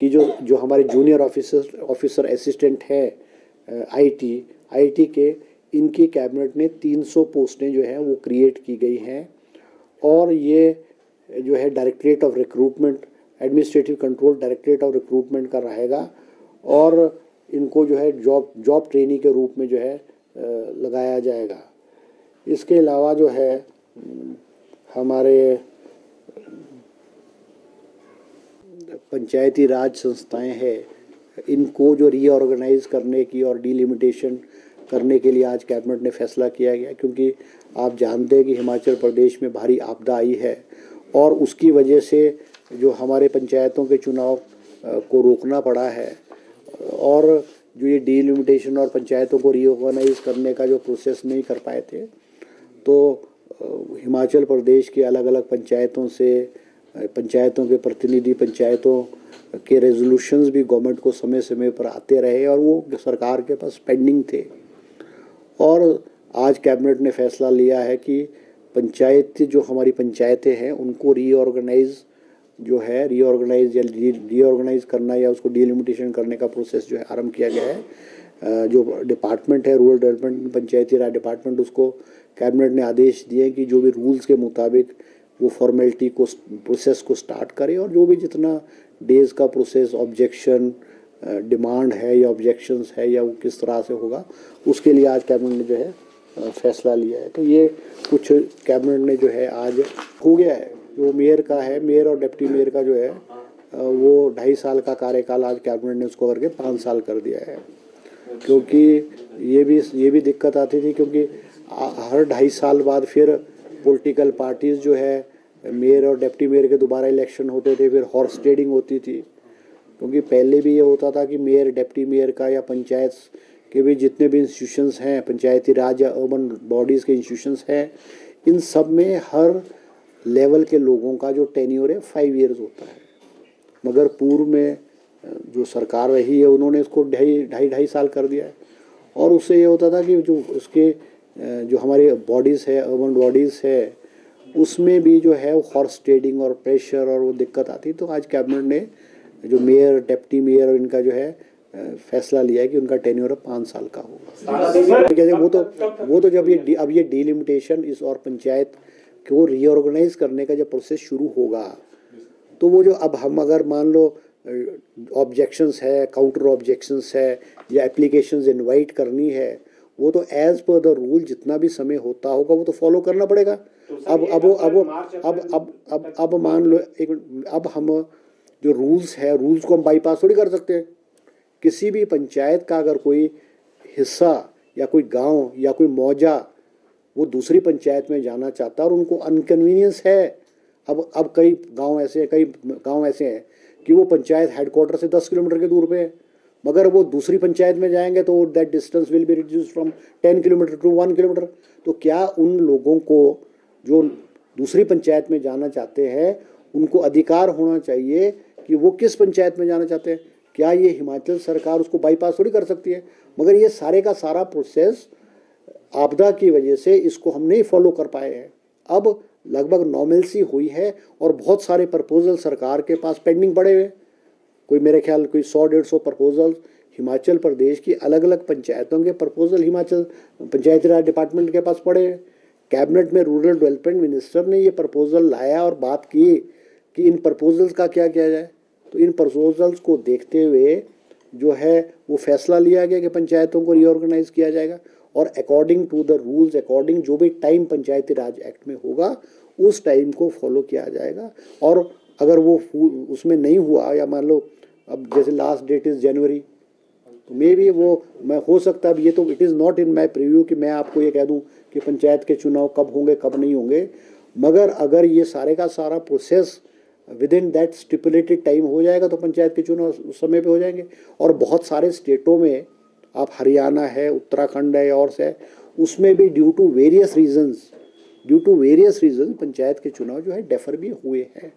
कि जो हमारे जूनियर ऑफिसर असिस्टेंट हैं आईटी के, इनकी कैबिनेट ने 300 पोस्टें जो हैं वो क्रिएट की गई हैं। और ये जो है directorate of recruitment, administrative control directorate of recruitment का रहेगा। और इनको जो है जॉब ट्रेनी के रूप में जो है लगाया जाएगा। इसके अलावा जो है हमारे पंचायती राज संस्थाएं हैं, इनको जो रीऑर्गेनाइज करने की और डिलिमिटेशन करने के लिए आज कैबिनेट ने फैसला किया गया, क्योंकि आप जानते हैं कि हिमाचल प्रदेश में भारी आपदा आई है और उसकी वजह से जो हमारे पंचायतों के चुनाव को रोकना पड़ा है। और जो ये डिलिमिटेशन और पंचायतों को रीऑर्गेनाइज करने का जो प्रोसेस नहीं कर पाए थे, तो हिमाचल प्रदेश की अलग अलग पंचायतों के प्रतिनिधि, पंचायतों के रेजोल्यूशंस भी गवर्नमेंट को समय समय पर आते रहे और वो सरकार के पास पेंडिंग थे। और आज कैबिनेट ने फैसला लिया है कि जो हमारी पंचायतें हैं उनको रीऑर्गेनाइज करना या उसको डिलिमिटेशन करने का प्रोसेस जो है आरंभ किया गया है। जो डिपार्टमेंट है रूरल डेवलपमेंट पंचायती राज डिपार्टमेंट, उसको कैबिनेट ने आदेश दिए कि जो भी रूल्स के मुताबिक वो फॉर्मेलिटी को प्रोसेस को स्टार्ट करे और जो भी जितना डेज़ का प्रोसेस ऑब्जेक्शन डिमांड है या ऑब्जेक्शंस है या वो किस तरह से होगा, उसके लिए आज कैबिनेट ने जो है फैसला लिया है। तो ये कुछ कैबिनेट ने जो है आज हो गया है। जो मेयर का है, मेयर और डिप्टी मेयर का जो है वो 2.5 साल का कार्यकाल आज कैबिनेट ने उसको करके 5 साल कर दिया है। क्योंकि ये भी दिक्कत आती थी, क्योंकि हर 2.5 साल बाद फिर पॉलिटिकल पार्टीज़ जो है मेयर और डिप्टी मेयर के दोबारा इलेक्शन होते थे, फिर हॉर्स ट्रेडिंग होती थी। क्योंकि पहले भी ये होता था कि मेयर डिप्टी मेयर का या पंचायत के भी जितने भी इंस्टीट्यूशंस हैं, पंचायती राज या अर्बन बॉडीज़ के इंस्टीट्यूशंस हैं, इन सब में हर लेवल के लोगों का जो टेन्योर है 5 ईयर्स होता है। मगर पूर्व में जो सरकार रही है उन्होंने इसको 2.5 साल कर दिया है। और उससे ये होता था कि जो हमारे बॉडीज़ है, अर्बन बॉडीज़ है, उसमें भी जो है वो हॉर्स ट्रेडिंग और प्रेशर और वो दिक्कत आती। तो आज कैबिनेट ने जो मेयर डिप्टी मेयर इनका जो है फैसला लिया है कि उनका टेन्योर 5 साल का होगा। वो तो जब ये डिलिमिटेशन इस और पंचायत को रीऑर्गेनाइज करने का जब प्रोसेस शुरू होगा, तो वो जो अब हम अगर मान लो ऑब्जेक्शंस है, काउंटर ऑब्जेक्शंस है या एप्लीकेशंस इनवाइट करनी है, वो तो एज पर द रूल जितना भी समय होता होगा वो तो फॉलो करना पड़ेगा। अब मान लो अब हम जो रूल्स है, रूल्स को हम बाईपास थोड़ी कर सकते हैं। किसी भी पंचायत का अगर कोई हिस्सा या कोई गांव या कोई मौजा वो दूसरी पंचायत में जाना चाहता है और उनको अनकन्वीनियंस है। अब कई गांव ऐसे हैं कि वो पंचायत हेडक्वार्टर से 10 किलोमीटर के दूर पे है, मगर वो दूसरी पंचायत में जाएंगे तो that distance will be reduced from 10 kilometre to 1 kilometre. तो क्या उन लोगों को जो दूसरी पंचायत में जाना चाहते हैं उनको अधिकार होना चाहिए कि वो किस पंचायत में जाना चाहते हैं? क्या ये हिमाचल सरकार उसको बाईपास थोड़ी कर सकती है? मगर ये सारे का सारा प्रोसेस आपदा की वजह से इसको हम नहीं फॉलो कर पाए हैं। अब लगभग नॉर्मलसी हुई है और बहुत सारे प्रपोजल सरकार के पास पेंडिंग पड़े हुए। कोई मेरे ख्याल कोई 100-150 प्रपोजल हिमाचल प्रदेश की अलग अलग पंचायतों के प्रपोजल हिमाचल पंचायती राज डिपार्टमेंट के पास पड़े हैं। कैबिनेट में रूरल डेवलपमेंट मिनिस्टर ने ये प्रपोजल लाया और बात की कि इन प्रपोजल्स का क्या किया जाए। तो इन प्रपोजल्स को देखते हुए जो है वो फैसला लिया गया कि पंचायतों को रीऑर्गेनाइज किया जाएगा और according to the rules, according जो भी टाइम पंचायती राज एक्ट में होगा उस टाइम को फॉलो किया जाएगा। और अगर वो उसमें नहीं हुआ या मान लो अब जैसे लास्ट डेट इज़ जनवरी, तो मे भी वो मैं हो सकता है, ये तो it is not in my preview कि मैं आपको ये कह दूं कि पंचायत के चुनाव कब होंगे कब नहीं होंगे। मगर अगर ये सारे का सारा process with in that stipulated time हो जाएगा तो पंचायत के चुनाव उस समय पे हो जाएंगे। और बहुत सारे स्टेटों में, आप हरियाणा है, उत्तराखंड है और से, उसमें भी due to various reasons panchayat के चुनाव जो है डेफर भी हुए हैं।